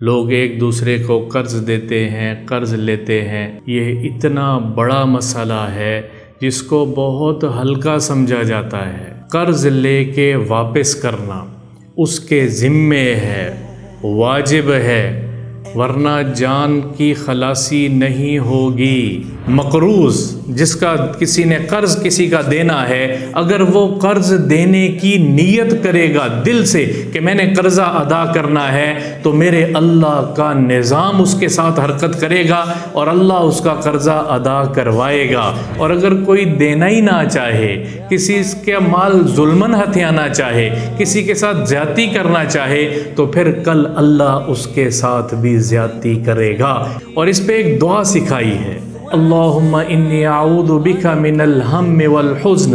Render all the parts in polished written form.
لوگ ایک دوسرے کو قرض دیتے ہیں، قرض لیتے ہیں۔ یہ اتنا بڑا مسئلہ ہے جس کو بہت ہلکا سمجھا جاتا ہے۔ قرض لے کے واپس کرنا اس کے ذمے ہے، واجب ہے، ورنہ جان کی خلاصی نہیں ہوگی۔ مقروض جس کا کسی نے قرض کسی کا دینا ہے، اگر وہ قرض دینے کی نیت کرے گا دل سے کہ میں نے قرضہ ادا کرنا ہے، تو میرے اللہ کا نظام اس کے ساتھ حرکت کرے گا اور اللہ اس کا قرضہ ادا کروائے گا۔ اور اگر کوئی دینا ہی نہ چاہے، کسی کا مال ظلماً ہتھیانا چاہے، کسی کے ساتھ زیادتی کرنا چاہے، تو پھر کل اللہ اس کے ساتھ بھی زیادتی کرے گا۔ اور اس پہ ایک دعا سکھائی ہے، اللہم انی اعوذ بک من الہم والحزن،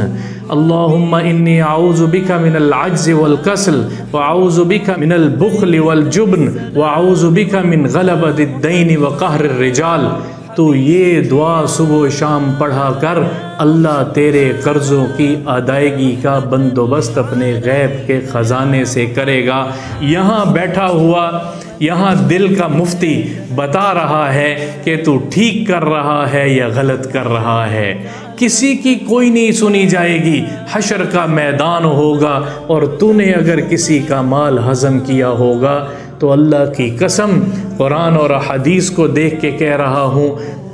اللہم انی اعوذ بک من العجز والکسل، واعوذ بک من البخل والجبن، واعوذ بک من غلبۃ الدین وقہر الرجال۔ تو یہ دعا صبح و شام پڑھا کر، اللہ تیرے قرضوں کی ادائیگی کا بندوبست اپنے غیب کے خزانے سے کرے گا۔ یہاں بیٹھا ہوا، یہاں دل کا مفتی بتا رہا ہے کہ تو ٹھیک کر رہا ہے یا غلط کر رہا ہے۔ کسی کی کوئی نہیں سنی جائے گی، حشر کا میدان ہوگا، اور تو نے اگر کسی کا مال ہضم کیا ہوگا تو اللہ کی قسم قرآن اور حدیث کو دیکھ کے کہہ رہا ہوں،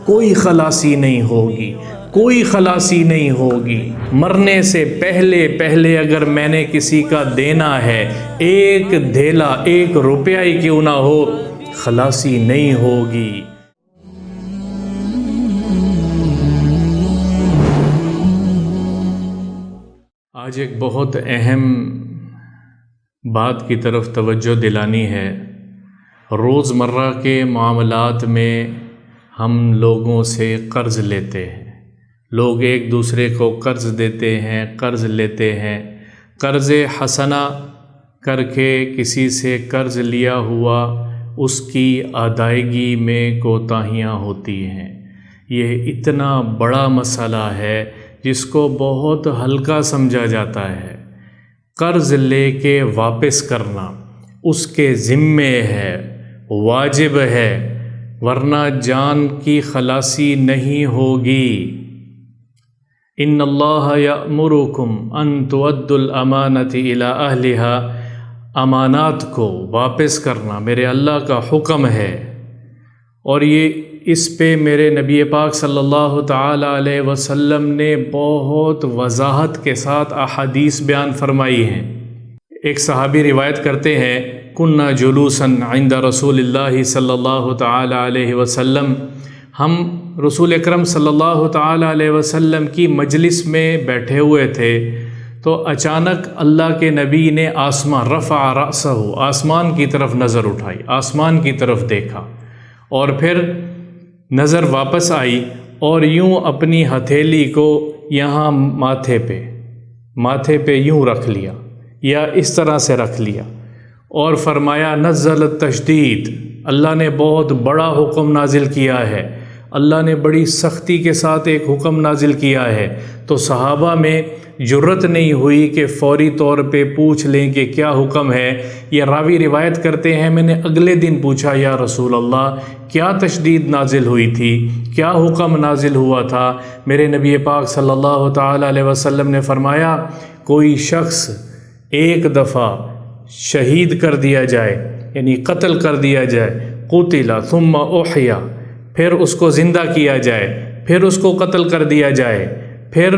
کوئی خلاصی نہیں ہوگی، کوئی خلاصی نہیں ہوگی۔ مرنے سے پہلے اگر میں نے کسی کا دینا ہے، ایک دھیلا، ایک روپیہ ہی کیوں نہ ہو، خلاصی نہیں ہوگی۔ آج ایک بہت اہم بات کی طرف توجہ دلانی ہے۔ روز مرہ کے معاملات میں ہم لوگوں سے قرض لیتے ہیں، لوگ ایک دوسرے کو قرض دیتے ہیں، قرض لیتے ہیں۔ قرض حسنہ کر کے کسی سے قرض لیا ہوا، اس کی ادائیگی میں کوتاہیاں ہوتی ہیں۔ یہ اتنا بڑا مسئلہ ہے جس کو بہت ہلکا سمجھا جاتا ہے۔ قرض لے کے واپس کرنا اس کے ذمے ہے، واجب ہے، ورنہ جان کی خلاصی نہیں ہوگی۔ ان اللہ یأمرکم ان تؤدوا الامانۃ الی اہلها، امانات کو واپس کرنا میرے اللہ کا حکم ہے۔ اور یہ اس پہ میرے نبی پاک صلی اللہ تعالی علیہ وسلم نے بہت وضاحت کے ساتھ احادیث بیان فرمائی ہیں۔ ایک صحابی روایت کرتے ہیں، کنّا جلوساً عند رسول اللہ صلی اللہ تعالی علیہ وسلم، ہم رسول اکرم صلی اللہ تعالی علیہ وسلم کی مجلس میں بیٹھے ہوئے تھے، تو اچانک اللہ کے نبی نے رفع رأسہ، آسمان کی طرف نظر اٹھائی، آسمان کی طرف دیکھا، اور پھر نظر واپس آئی اور یوں اپنی ہتھیلی کو یہاں ماتھے پہ یوں رکھ لیا یا اس طرح سے رکھ لیا، اور فرمایا نزل التشدید، اللہ نے بہت بڑا حکم نازل کیا ہے، اللہ نے بڑی سختی کے ساتھ ایک حکم نازل کیا ہے۔ تو صحابہ میں جرت نہیں ہوئی کہ فوری طور پہ پوچھ لیں کہ کیا حکم ہے۔ یہ راوی روایت کرتے ہیں، میں نے اگلے دن پوچھا، یا رسول اللہ کیا تشدید نازل ہوئی تھی، کیا حکم نازل ہوا تھا؟ میرے نبی پاک صلی اللہ تعالی علیہ وسلم نے فرمایا، کوئی شخص ایک دفعہ شہید کر دیا جائے، یعنی قتل کر دیا جائے، قتل ثم احیا، پھر اس کو زندہ کیا جائے، پھر اس کو قتل کر دیا جائے، پھر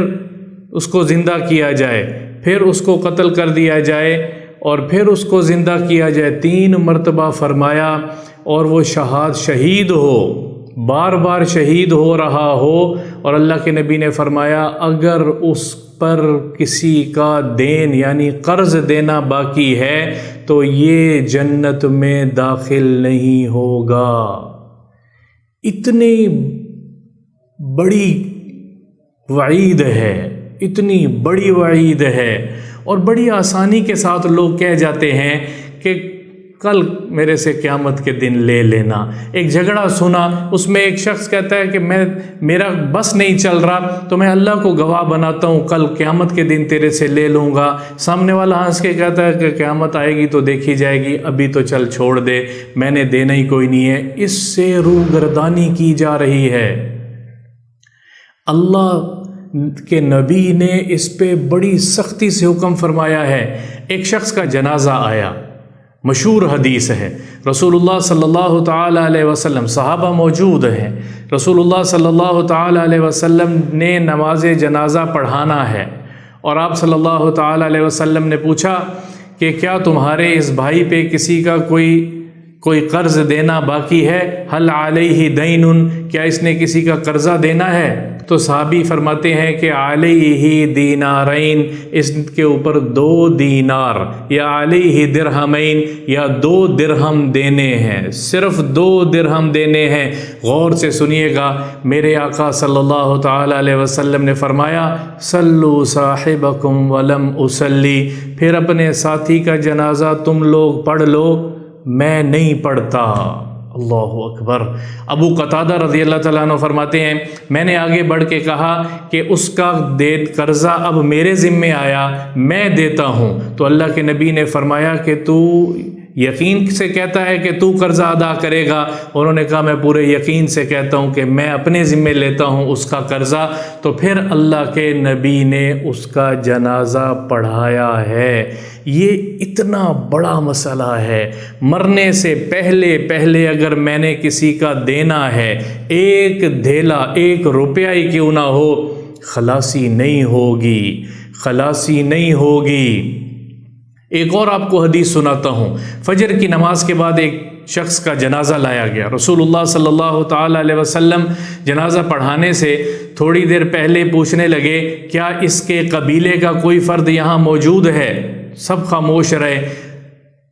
اس کو زندہ کیا جائے، پھر اس کو قتل کر دیا جائے، اور پھر اس کو زندہ کیا جائے، 3 مرتبہ فرمایا، اور وہ شہید ہو، بار بار شہید ہو رہا ہو، اور اللہ کے نبی نے فرمایا اگر اس پر کسی کا دین یعنی قرض دینا باقی ہے تو یہ جنت میں داخل نہیں ہوگا۔ اتنی بڑی وعید ہے، اتنی بڑی وعید ہے، اور بڑی آسانی کے ساتھ لوگ کہہ جاتے ہیں کہ کل میرے سے قیامت کے دن لے لینا۔ ایک جھگڑا سنا، اس میں ایک شخص کہتا ہے کہ میرا بس نہیں چل رہا تو میں اللہ کو گواہ بناتا ہوں، کل قیامت کے دن تیرے سے لے لوں گا۔ سامنے والا ہنس کے کہتا ہے کہ قیامت آئے گی تو دیکھی جائے گی، ابھی تو چل چھوڑ دے، میں نے دینا ہی کوئی نہیں ہے۔ اس سے روگردانی کی جا رہی ہے۔ اللہ کہ نبی نے اس پہ بڑی سختی سے حکم فرمایا ہے۔ ایک شخص کا جنازہ آیا، مشہور حدیث ہے، رسول اللہ صلی اللہ تعالیٰ علیہ وسلم، صحابہ موجود ہیں، رسول اللہ صلی اللہ تعالیٰ علیہ وسلم نے نماز جنازہ پڑھانا ہے، اور آپ صلی اللہ تعالیٰ علیہ وسلم نے پوچھا کہ کیا تمہارے اس بھائی پہ کسی کا کوئی قرض دینا باقی ہے؟ حل علیہ دین، کیا اس نے کسی کا قرضہ دینا ہے؟ تو صحابی فرماتے ہیں کہ علیہ دینارین، اس کے اوپر 2 دینار، یا علیہ درہمین، یا 2 درہم دینے ہیں، صرف 2 درہم دینے ہیں۔ غور سے سنیے گا، میرے آقا صلی اللہ تعالیٰ علیہ وسلم نے فرمایا صلو صاحبکم ولم اصلی، پھر اپنے ساتھی کا جنازہ تم لوگ پڑھ لو، میں نہیں پڑھتا۔ اللہ اکبر۔ ابو قتادہ رضی اللہ تعالیٰ عنہ فرماتے ہیں میں نے آگے بڑھ کے کہا کہ اس کا قرضہ اب میرے ذمے آیا، میں دیتا ہوں۔ تو اللہ کے نبی نے فرمایا کہ تو یقین سے کہتا ہے کہ تو قرضہ ادا کرے گا؟ انہوں نے کہا میں پورے یقین سے کہتا ہوں کہ میں اپنے ذمے لیتا ہوں اس کا قرضہ۔ تو پھر اللہ کے نبی نے اس کا جنازہ پڑھایا ہے۔ یہ اتنا بڑا مسئلہ ہے۔ مرنے سے پہلے اگر میں نے کسی کا دینا ہے، ایک دھیلا، 1 روپیہ ہی کیوں نہ ہو، خلاصی نہیں ہوگی، خلاصی نہیں ہوگی۔ ایک اور آپ کو حدیث سناتا ہوں۔ فجر کی نماز کے بعد ایک شخص کا جنازہ لایا گیا۔ رسول اللہ صلی اللہ تعالیٰ علیہ وسلم جنازہ پڑھانے سے تھوڑی دیر پہلے پوچھنے لگے کیا اس کے قبیلے کا کوئی فرد یہاں موجود ہے؟ سب خاموش رہے۔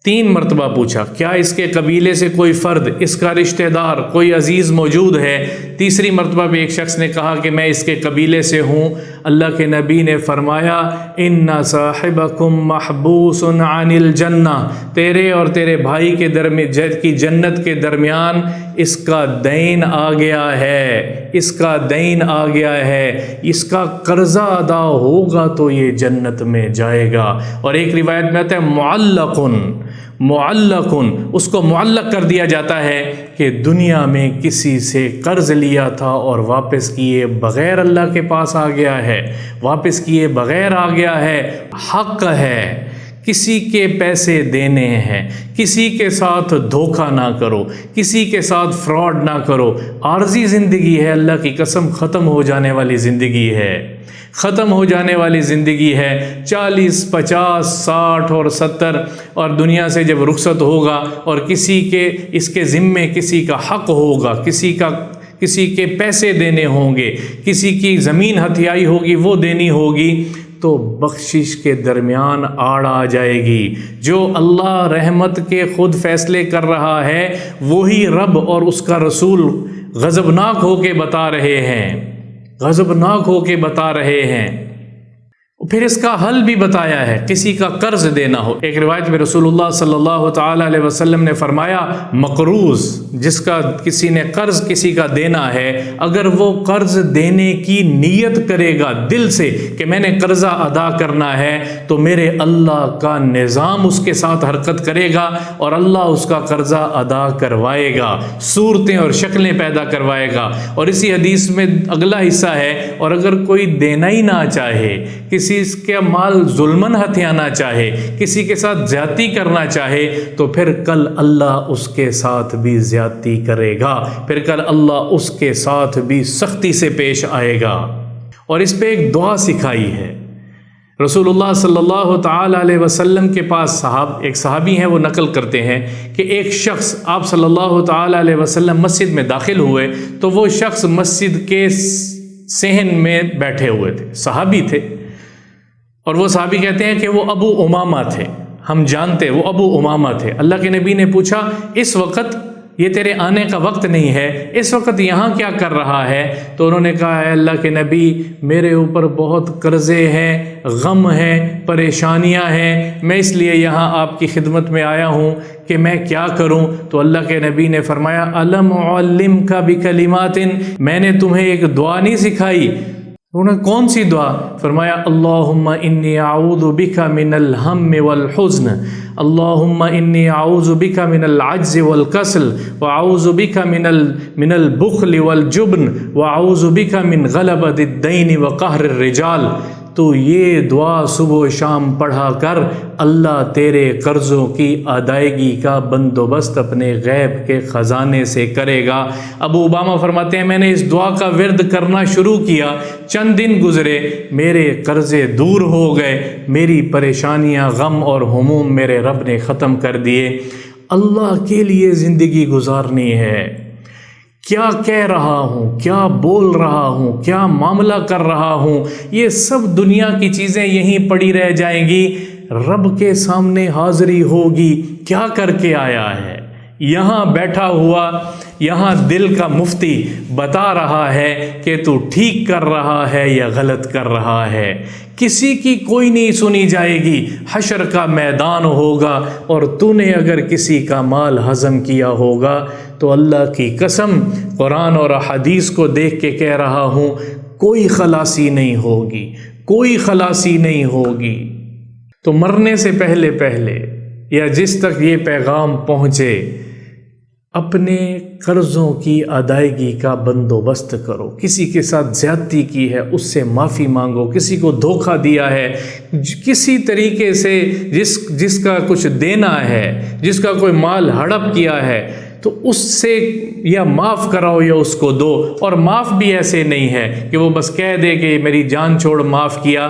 3 مرتبہ پوچھا کیا اس کے قبیلے سے کوئی فرد، اس کا رشتہ دار، کوئی عزیز موجود ہے؟ تیسری مرتبہ بھی ایک شخص نے کہا کہ میں اس کے قبیلے سے ہوں۔ اللہ کے نبی نے فرمایا ان صاحبکم محبوس عن الجنہ، تیرے اور تیرے بھائی کے کی جنت کے درمیان اس کا دین آ گیا ہے، اس کا دین آ گیا ہے، اس کا قرضہ ادا ہوگا تو یہ جنت میں جائے گا۔ اور ایک روایت میں آتا ہے معلقن، اس کو معلق کر دیا جاتا ہے کہ دنیا میں کسی سے قرض لیا تھا اور واپس کیے بغیر اللہ کے پاس آ گیا ہے، واپس کیے بغیر آ گیا ہے۔ حق ہے، کسی کے پیسے دینے ہیں، کسی کے ساتھ دھوکہ نہ کرو، کسی کے ساتھ فراڈ نہ کرو۔ عارضی زندگی ہے، اللہ کی قسم ختم ہو جانے والی زندگی ہے، ختم ہو جانے والی زندگی ہے۔ 40 50 60 اور 70 اور دنیا سے جب رخصت ہوگا اور اس کے ذمے کسی کا حق ہوگا، کسی کے پیسے دینے ہوں گے، کسی کی زمین ہتھیائی ہوگی وہ دینی ہوگی، تو بخشش کے درمیان آڑ آ جائے گی۔ جو اللہ رحمت کے خود فیصلے کر رہا ہے وہی رب اور اس کا رسول غضبناک ہو کے بتا رہے ہیں، غضبناک ہو کے بتا رہے ہیں۔ پھر اس کا حل بھی بتایا ہے، کسی کا قرض دینا ہو۔ ایک روایت میں رسول اللہ صلی اللہ تعالیٰ علیہ وسلم نے فرمایا مقروض، جس کا کسی نے قرض کسی کا دینا ہے، اگر وہ قرض دینے کی نیت کرے گا دل سے کہ میں نے قرضہ ادا کرنا ہے، تو میرے اللہ کا نظام اس کے ساتھ حرکت کرے گا اور اللہ اس کا قرضہ ادا کروائے گا، صورتیں اور شکلیں پیدا کروائے گا۔ اور اسی حدیث میں اگلا حصہ ہے اور اگر کوئی دینا ہی نہ چاہے، کسی کا مال ظلمن ہتھیانا چاہے، کسی کے ساتھ زیادتی کرنا چاہے، تو پھر کل اللہ اس کے ساتھ بھی زیادتی کرے گا، پھر کل اللہ اس کے ساتھ بھی سختی سے پیش آئے گا۔ اور اس پہ ایک دعا سکھائی ہے۔ رسول اللہ صلی اللہ تعالیٰ علیہ وسلم کے پاس ایک صحابی ہیں، وہ نقل کرتے ہیں کہ ایک شخص آپ صلی اللہ تعالیٰ علیہ وسلم مسجد میں داخل ہوئے تو وہ شخص مسجد کے صحن میں بیٹھے ہوئے تھے، صحابی تھے، اور وہ صحابی کہتے ہیں کہ وہ ابو امامہ تھے، ہم جانتے وہ ابو امامہ تھے۔ اللہ کے نبی نے پوچھا اس وقت یہ تیرے آنے کا وقت نہیں ہے، اس وقت یہاں کیا کر رہا ہے؟ تو انہوں نے کہا اے اللہ کے نبی میرے اوپر بہت قرضے ہیں، غم ہیں، پریشانیاں ہیں، میں اس لیے یہاں آپ کی خدمت میں آیا ہوں کہ میں کیا کروں؟ تو اللہ کے نبی نے فرمایا الم اعلمک بکلمات، میں نے تمہیں ایک دعا نہیں سکھائی؟ انہوں نے کون سی دعا؟ فرمایا اللہم انی اعوذ بک من الہم والحزن، اللہم انی اعوذ بک من العجز والکسل، واعوذ بک من البخل والجبن، واعوذ بک من غلبۃ الدین وقہر الرجال۔ تو یہ دعا صبح و شام پڑھا کر، اللہ تیرے قرضوں کی ادائیگی کا بندوبست اپنے غیب کے خزانے سے کرے گا۔ ابو امامہ فرماتے ہیں میں نے اس دعا کا ورد کرنا شروع کیا، چند دن گزرے، میرے قرضے دور ہو گئے، میری پریشانیاں، غم اور ہموم میرے رب نے ختم کر دیے۔ اللہ کے لیے زندگی گزارنی ہے، کیا کہہ رہا ہوں، کیا بول رہا ہوں، کیا معاملہ کر رہا ہوں، یہ سب دنیا کی چیزیں یہیں پڑی رہ جائیں گی، رب کے سامنے حاضری ہوگی، کیا کر کے آیا ہے؟ یہاں بیٹھا ہوا، یہاں دل کا مفتی بتا رہا ہے کہ تو ٹھیک کر رہا ہے یا غلط کر رہا ہے، کسی کی کوئی نہیں سنی جائے گی، حشر کا میدان ہوگا، اور تو نے اگر کسی کا مال ہضم کیا ہوگا تو اللہ کی قسم قرآن اور حدیث کو دیکھ کے کہہ رہا ہوں کوئی خلاصی نہیں ہوگی، کوئی خلاصی نہیں ہوگی۔ تو مرنے سے پہلے یا جس تک یہ پیغام پہنچے، اپنے قرضوں کی ادائیگی کا بندوبست کرو، کسی کے ساتھ زیادتی کی ہے اس سے معافی مانگو، کسی کو دھوکہ دیا ہے، کسی طریقے سے جس کا کچھ دینا ہے، جس کا کوئی مال ہڑپ کیا ہے، تو اس سے یا معاف کراؤ یا اس کو دو۔ اور معاف بھی ایسے نہیں ہے کہ وہ بس کہہ دے کہ میری جان چھوڑ معاف کیا،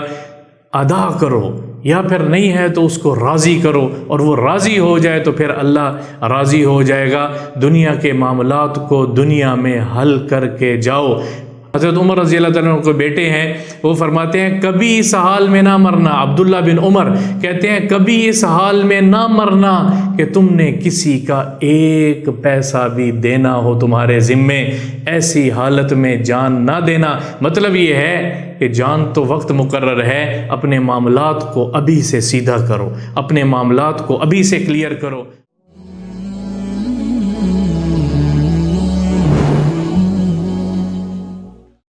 ادا کرو، یا پھر نہیں ہے تو اس کو راضی کرو، اور وہ راضی ہو جائے تو پھر اللہ راضی ہو جائے گا۔ دنیا کے معاملات کو دنیا میں حل کر کے جاؤ۔ حضرت عمر رضی اللہ تعالیٰ عنہ کے بیٹے ہیں، وہ فرماتے ہیں کبھی اس حال میں نہ مرنا، عبداللہ بن عمر کہتے ہیں کبھی اس حال میں نہ مرنا کہ تم نے کسی کا ایک پیسہ بھی دینا ہو تمہارے ذمے، ایسی حالت میں جان نہ دینا۔ مطلب یہ ہے کہ جان تو وقت مقرر ہے، اپنے معاملات کو ابھی سے سیدھا کرو، اپنے معاملات کو ابھی سے کلیئر کرو۔